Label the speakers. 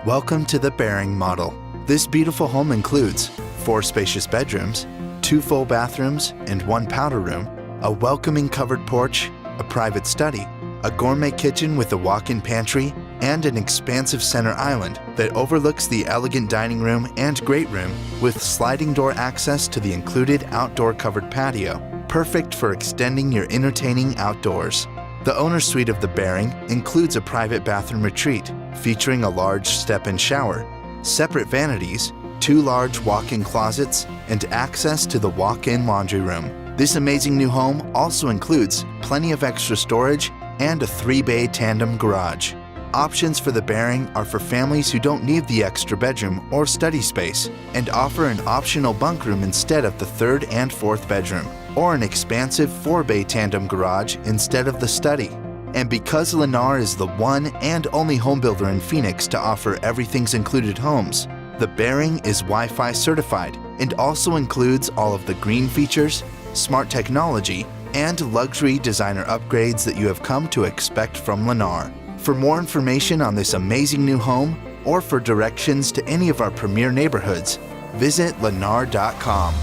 Speaker 1: Welcome to the Bering Model. This beautiful home includes 4 spacious bedrooms, 2 full bathrooms and 1 powder room, a welcoming covered porch, a private study, a gourmet kitchen with a walk-in pantry, and an expansive center island that overlooks the elegant dining room and great room with sliding door access to the included outdoor covered patio, perfect for extending your entertaining outdoors. The owner's suite of the Bering includes a private bathroom retreat featuring a large step-in shower, separate vanities, 2 large walk-in closets, and access to the walk-in laundry room. This amazing new home also includes plenty of extra storage and a 3-bay tandem garage. Options for the Bering are for families who don't need the extra bedroom or study space and offer an optional bunk room instead of the 3rd and 4th bedroom, or an expansive 4-bay tandem garage instead of the study. And because Lennar is the one and only homebuilder in Phoenix to offer everything's included homes, the Bering is Wi-Fi certified and also includes all of the green features, smart technology, and luxury designer upgrades that you have come to expect from Lennar. For more information on this amazing new home or for directions to any of our premier neighborhoods, visit lennar.com.